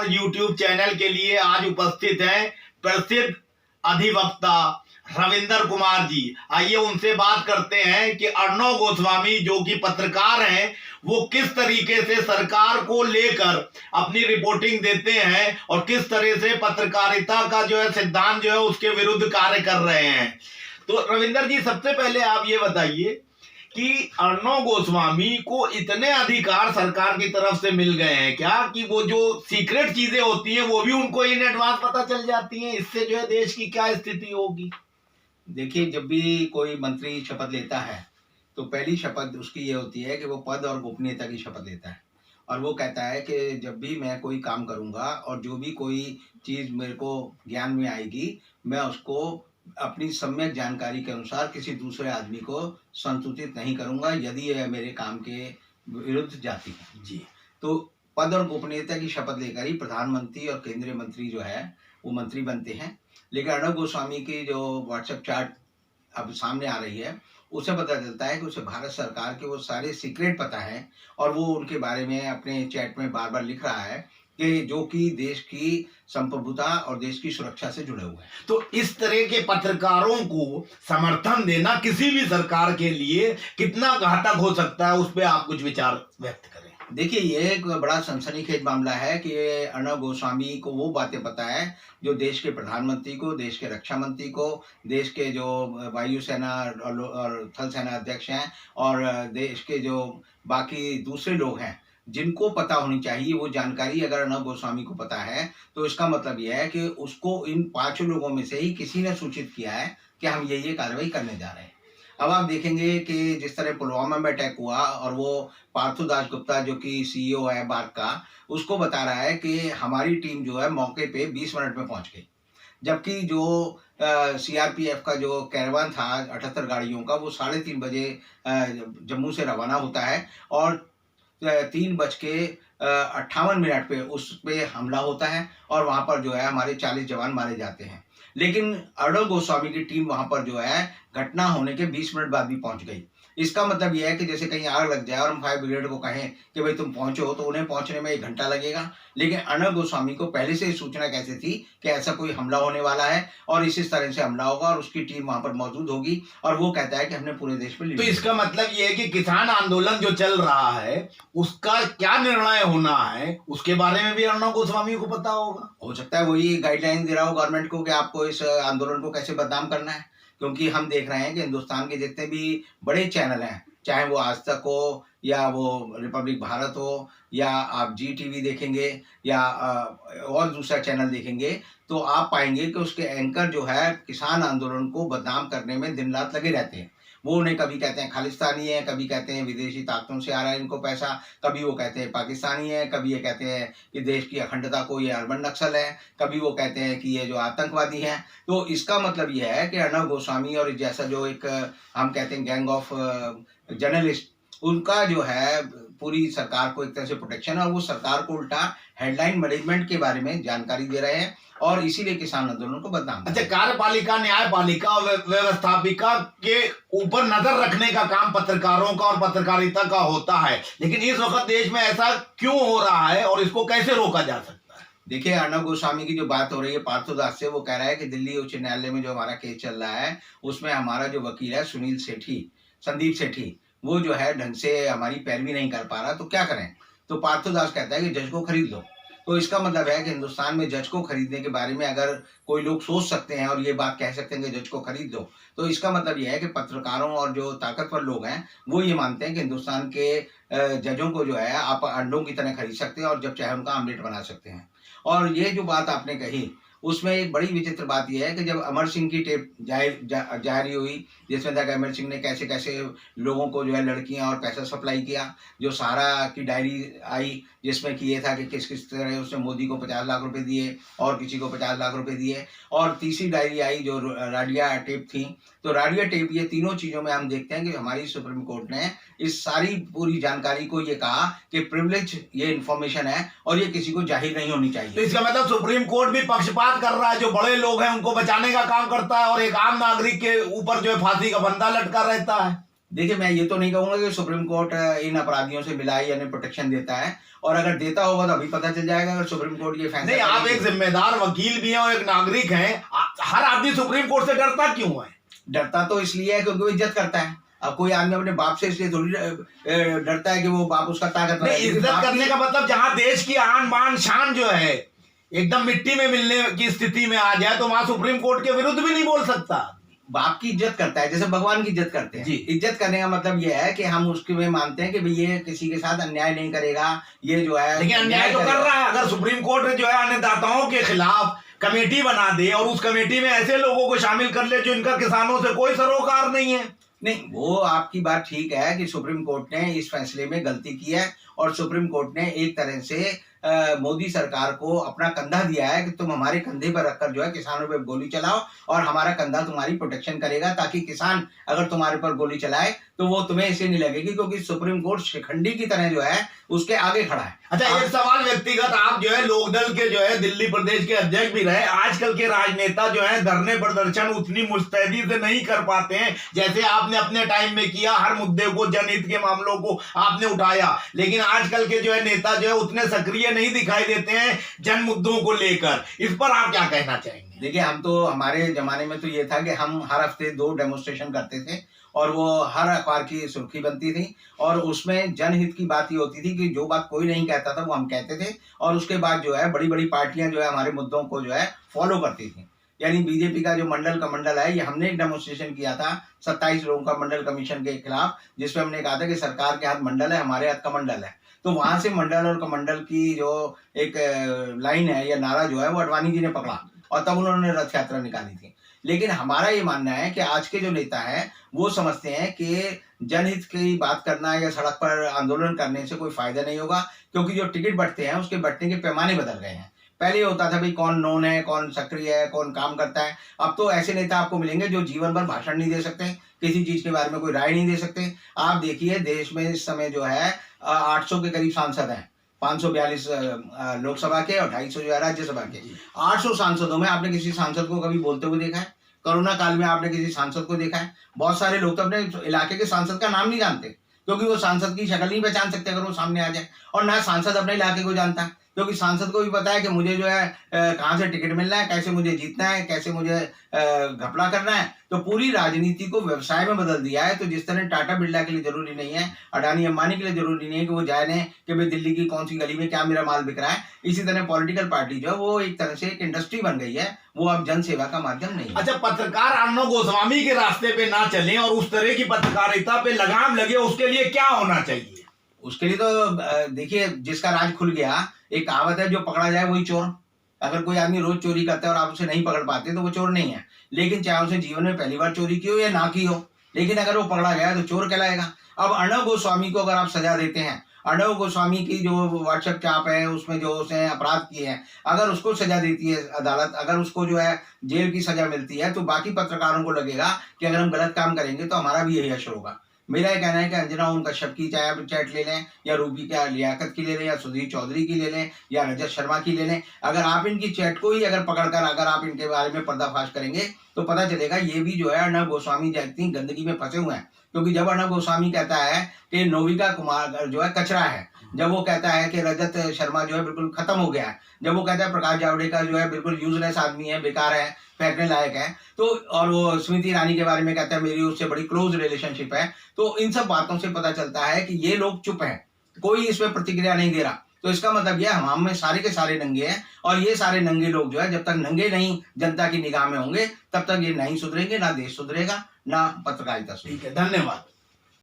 समाचार YouTube channel के लिए आज उपस्थित हैं प्रसिद्ध अधिवक्ता रविंदर कुमार जी। आइए उनसे बात करते हैं कि अर्णव गोस्वामी जो कि पत्रकार हैं वो किस तरीके से सरकार को लेकर अपनी रिपोर्टिंग देते हैं और किस तरह से पत्रकारिता का जो है सिद्धांत जो है उसके विरुद्ध कार्य कर रहे हैं। तो रविंदर जी, सबसे पहले आप ये बताइए कि अर्णव गोस्वामी को इतने अधिकार सरकार की तरफ से मिल गए हैं क्या कि वो जो सीक्रेट चीजें होती हैं वो भी उनको इन एडवांस पता चल जाती हैं? इससे जो है देश की क्या स्थिति होगी? देखिए, जब भी कोई मंत्री शपथ लेता है तो पहली शपथ उसकी ये होती है कि वो पद और गोपनीयता की शपथ लेता है और वो कहता है कि जब भी मैं कोई काम करूंगा और जो भी कोई चीज़ मेरे को ज्ञान में आएगी मैं उसको अपनी सम्यक जानकारी के अनुसार किसी दूसरे आदमी को संसूचित नहीं करूंगा यदि यह मेरे काम के विरुद्ध जाती है। जी। तो पद और गोपनीयता की शपथ लेकर ही प्रधानमंत्री और केंद्रीय मंत्री जो है वो मंत्री बनते हैं। लेकिन अर्णव गोस्वामी की जो व्हाट्सएप चैट अब सामने आ रही है उससे पता चलता है कि उसे भारत सरकार के वो सारे सीक्रेट पता है और वो उनके बारे में अपने चैट में बार बार लिख रहा है कि जो कि देश की संप्रभुता और देश की सुरक्षा से जुड़े हुए हैं। तो इस तरह के पत्रकारों को समर्थन देना किसी भी सरकार के लिए कितना घातक हो सकता है, उस पर आप कुछ विचार व्यक्त करें। देखिए, ये एक बड़ा सनसनीखेज मामला है कि अर्णव गोस्वामी को वो बातें पता है जो देश के प्रधानमंत्री को, देश के रक्षा मंत्री को, देश के जो वायुसेना और थल सेना अध्यक्ष हैं और देश के जो बाकी दूसरे लोग हैं जिनको पता होनी चाहिए वो जानकारी अगर अर्णव गोस्वामी को पता है तो इसका मतलब यह है कि उसको इन 5 लोगों में से ही किसी ने सूचित किया है कि हम ये कार्रवाई करने जा रहे हैं। अब आप देखेंगे कि जिस तरह पुलवामा में अटैक हुआ और वो पार्थो दासगुप्ता जो कि सीईओ है बार्क का, उसको बता रहा है कि हमारी टीम जो है मौके पे 20 मिनट में पहुंच गई, जबकि जो सीआरपीएफ का जो कैरवान था 78 गाड़ियों का वो 3:30 बजे जम्मू से रवाना होता है और 3:58 पे उस पे हमला होता है और वहाँ पर जो है हमारे 40 जवान मारे जाते हैं। लेकिन अर्णव गोस्वामी की टीम वहाँ पर जो है घटना होने के 20 मिनट बाद भी पहुँच गई। इसका मतलब यह है कि जैसे कहीं आग लग जाए और हम फायर ब्रिगेड को कहें कि भाई तुम पहुंचो तो उन्हें पहुंचने में 1 घंटा लगेगा, लेकिन अर्णव गोस्वामी को पहले से ही सूचना कैसे थी कि ऐसा कोई हमला होने वाला है और इस तरह से हमला होगा और उसकी टीम वहां पर मौजूद होगी और वो कहता है कि हमने पूरे देश पे। तो इसका मतलब ये है कि किसान आंदोलन जो चल रहा है उसका क्या निर्णय होना है उसके बारे में भी अर्णव गोस्वामी को पता होगा। हो सकता है वही गाइडलाइन दे रहा हो गवर्नमेंट को कि आपको इस आंदोलन को कैसे बदनाम करना है, क्योंकि हम देख रहे हैं कि हिंदुस्तान के जितने भी बड़े चैनल हैं, चाहे वो आज तक हो या वो रिपब्लिक भारत हो या आप जी टीवी देखेंगे या और दूसरा चैनल देखेंगे, तो आप पाएंगे कि उसके एंकर जो है किसान आंदोलन को बदनाम करने में दिन रात लगे रहते हैं। वो उन्हें कभी कहते हैं खालिस्तानी है, कभी कहते हैं विदेशी ताकतों से आ रहा है इनको पैसा, कभी वो कहते हैं पाकिस्तानी है, कभी ये कहते हैं कि देश की अखंडता को ये अर्बन नक्सल है, कभी वो कहते हैं कि ये जो आतंकवादी हैं। तो इसका मतलब ये है कि अर्णव गोस्वामी और जैसा जो एक हम कहते हैं गैंग ऑफ जर्नलिस्ट, उनका जो है पूरी सरकार को एक तरह से प्रोटेक्शन है और वो सरकार को उल्टा हेडलाइन मैनेजमेंट के बारे में जानकारी दे रहे हैं और इसीलिए किसान आंदोलन को बदनाम। अच्छा, कार्यपालिका, न्यायपालिका और व्यवस्थापिका के ऊपर नजर रखने का काम पत्रकारों का और पत्रकारिता का होता है, लेकिन इस वक्त देश में ऐसा क्यों हो रहा है और इसको कैसे रोका जा सकता है? देखिए, अर्णव गोस्वामी की जो बात हो रही है पार्थो दास से, वो कह रहा है कि दिल्ली उच्च न्यायालय में जो हमारा केस चल रहा है उसमें हमारा जो वकील है संदीप सेठी, वो जो है ढंग से हमारी पैरवी नहीं कर पा रहा, तो क्या करें? तो पार्थो दास कहता है कि जज को खरीद लो। तो इसका मतलब है कि हिंदुस्तान में जज को खरीदने के बारे में अगर कोई लोग सोच सकते हैं और ये बात कह सकते हैं कि जज को खरीद दो, तो इसका मतलब यह है कि पत्रकारों और जो ताकतवर लोग हैं वो ये मानते हैं कि हिंदुस्तान के जजों को जो है आप अंडों की तरह खरीद सकते हैं और जब चाहे उनका आमलेट बना सकते हैं। और ये जो बात आपने कही उसमें एक बड़ी विचित्र बात यह है कि जब अमर सिंह की टेप जारी हुई जिसमें तक अमर सिंह ने कैसे कैसे लोगों को जो है लड़कियां और पैसा सप्लाई किया, जो सहारा की डायरी आई जिसमें कि ये था कि किस किस तरह उसने मोदी को 50 लाख रुपए दिए और किसी को 50 लाख रुपए दिए, और तीसरी डायरी आई जो राडिया टेप थी। तो राडिया टेप, ये तीनों चीज़ों में हम देखते हैं कि हमारी सुप्रीम कोर्ट ने इस सारी पूरी जानकारी को ये कहा कि प्रिविलेज ये इन्फॉर्मेशन है और ये किसी को जाहिर नहीं होनी चाहिए। तो इसका मतलब सुप्रीम कोर्ट भी पक्षपात कर रहा है, जो बड़े लोग हैं उनको बचाने का काम करता है और एक आम नागरिक के ऊपर जो है फांसी का फंदा लटका रहता है। देखिए, मैं ये तो नहीं कहूंगा कि सुप्रीम कोर्ट इन अपराधियों से मिला यानी प्रोटेक्शन देता है, और अगर देता होगा तो अभी पता चल जाएगा अगर सुप्रीम कोर्ट ये फैसला। नहीं, आप एक जिम्मेदार वकील भी हैं और एक नागरिक हैं, हर आदमी सुप्रीम कोर्ट से डरता क्यों है? डरता तो इसलिए है क्योंकि वो इज्जत करता है। अब कोई आदमी अपने बाप से इसलिए थोड़ी डरता है कि वो बाप उसका ताकत नहीं, इज्जत करने का मतलब जहां देश की आन बान शान जो है एकदम मिट्टी में मिलने की स्थिति में आ जाए तो वहां सुप्रीम कोर्ट के विरुद्ध भी नहीं बोल सकता। बाप की इज्जत करता है जैसे भगवान की इज्जत करते हैं जी। इज्जत करने का मतलब ये है कि हम उसके में मानते हैं कि भाई ये किसी के साथ अन्याय नहीं करेगा, ये जो है लेकिन अन्याय तो कर रहा है। अगर सुप्रीम कोर्ट जो है अन्नदाताओं के खिलाफ कमेटी बना दे और उस कमेटी में ऐसे लोगों को शामिल कर ले जो इनका किसानों से कोई सरोकार नहीं है। नहीं, वो आपकी बात ठीक है कि सुप्रीम कोर्ट ने इस फैसले में गलती की है, और सुप्रीम कोर्ट ने एक तरह से मोदी सरकार को अपना कंधा दिया है कि तुम हमारे कंधे पर रखकर जो है किसानों पे गोली चलाओ, और हमारा कंधा तुम्हारी प्रोटेक्शन करेगा, ताकि किसान अगर तुम्हारे पर गोली चलाए तो वो तुम्हें ऐसे नहीं लगेगी, क्योंकि सुप्रीम कोर्ट शिखंडी की तरह जो है उसके आगे खड़ा है। अच्छा, एक सवाल व्यक्तिगत, आप जो है लोकदल के जो है दिल्ली प्रदेश के अध्यक्ष भी रहे। आजकल के राजनेता जो है धरने प्रदर्शन उतनी मुस्तैदी से नहीं कर पाते हैं जैसे आपने अपने टाइम में किया। हर मुद्दे को, जनहित के मामलों को आपने उठाया, लेकिन आजकल के जो है नेता जो है उतने सक्रिय नहीं दिखाई देते हैं जन मुद्दों को लेकर। इस पर आप क्या कहना चाहेंगे? देखिए, हम तो हमारे जमाने में तो ये था कि हम हर हफ्ते 2 डेमोन्स्ट्रेशन करते थे, और वो हर अखबार की सुर्खी बनती थी, और उसमें जनहित की बात ये होती थी कि जो बात कोई नहीं कहता था वो हम कहते थे, और उसके बाद जो है बड़ी बड़ी पार्टियां जो है हमारे मुद्दों को जो है फॉलो करती थी। यानी बीजेपी का जो मंडल है, ये हमने एक डेमोन्स्ट्रेशन किया था 27 लोगों का मंडल कमीशन के खिलाफ, जिसमें हमने कहा था कि सरकार के हाथ मंडल है, हमारे हाथ कमंडल है। तो वहां से मंडल और कमंडल की जो एक लाइन है या नारा जो है वो अडवाणी जी ने पकड़ा, और तब उन्होंने रथ यात्रा निकाली थी। लेकिन हमारा ये मानना है कि आज के जो नेता हैं वो समझते हैं कि जनहित की बात करना या सड़क पर आंदोलन करने से कोई फायदा नहीं होगा, क्योंकि जो टिकट बंटते हैं उसके बंटने के पैमाने बदल गए हैं। पहले होता था भाई कौन नोन है, कौन सक्रिय है, कौन काम करता है। अब तो ऐसे नेता आपको मिलेंगे जो जीवन भर भाषण नहीं दे सकते, किसी चीज के बारे में कोई राय नहीं दे सकते। आप देखिए, देश में इस समय जो है 800 के करीब सांसद हैं, 542 लोकसभा के और 250 जो है राज्यसभा के। 800 सांसदों में आपने किसी सांसद को कभी बोलते हुए देखा है? कोरोना काल में आपने किसी सांसद को देखा है? बहुत सारे लोग तो अपने इलाके के सांसद का नाम नहीं जानते, क्योंकि वो सांसद की शक्ल नहीं पहचान सकते अगर वो सामने आ जाए, और ना सांसद अपने इलाके को जानता है, क्योंकि सांसद को भी पता है कि मुझे जो है कहाँ से टिकट मिलना है, कैसे मुझे जीतना है, कैसे मुझे घपला करना है। तो पूरी राजनीति को व्यवसाय में बदल दिया है। तो जिस तरह टाटा बिरला के लिए जरूरी नहीं है, अडानी अंबानी के लिए जरूरी नहीं है कि वो जाने कि भाई दिल्ली की कौन सी गली में क्या मेरा माल बिक रहा है, इसी तरह पॉलिटिकल पार्टी जो है वो एक तरह से एक इंडस्ट्री बन गई है, वो अब जन सेवा का माध्यम नहीं है। अच्छा, पत्रकार अर्णव गोस्वामी के रास्ते पे ना चले और उस तरह की पत्रकारिता पे लगाम लगे, उसके लिए क्या होना चाहिए? उसके लिए तो देखिए, जिसका राज खुल गया, एक कहावत है, जो पकड़ा जाए वही चोर। अगर कोई आदमी रोज चोरी करता है और आप उसे नहीं पकड़ पाते तो वो चोर नहीं है, लेकिन चाहे उसे जीवन में पहली बार चोरी की हो या ना की हो, लेकिन अगर वो पकड़ा गया तो चोर कहलाएगा। अब अर्णव गोस्वामी को अगर आप सजा देते हैं, अर्णव गोस्वामी की जो व्हाट्सएप चाप है उसमें जो उसने अपराध किए हैं, अगर उसको सजा देती है अदालत, अगर उसको जो है जेल की सजा मिलती है, तो बाकी पत्रकारों को लगेगा कि अगर हम गलत काम करेंगे तो हमारा भी यही असर होगा। मेरा ये कहना है कि अंजना ओम कश्यप की चाहे आप चैट ले लें, या रूबी क्या लियाकत की ले लें, या सुधीर चौधरी की ले लें, या रजत शर्मा की ले लें, अगर आप इनकी चैट को ही अगर पकड़कर अगर आप इनके बारे में पर्दाफाश करेंगे तो पता चलेगा ये भी जो है अर्णव गोस्वामी इतनी गंदगी में फंसे हुए हैं। क्योंकि जब अर्णव गोस्वामी कहता है कि नोविका कुमार जो है कचरा है, जब वो कहता है कि रजत शर्मा जो है बिल्कुल खत्म हो गया है, जब वो कहता है प्रकाश जावड़ेकर जो है बिल्कुल यूजलेस आदमी है, बेकार है, फेंकने लायक है, तो और वो स्मृति ईरानी के बारे में कहता है मेरी उससे बड़ी क्लोज रिलेशनशिप है, तो इन सब बातों से पता चलता है कि ये लोग चुप हैं, कोई इसमें प्रतिक्रिया नहीं दे रहा। तो इसका मतलब यह हम में सारे के सारे नंगे हैं, और ये सारे नंगे लोग जो है जब तक नंगे नहीं जनता की निगाह में होंगे तब तक ये नहीं सुधरेंगे, ना देश सुधरेगा, ना पत्रकारिता सुधरेगी। ठीक है, धन्यवाद।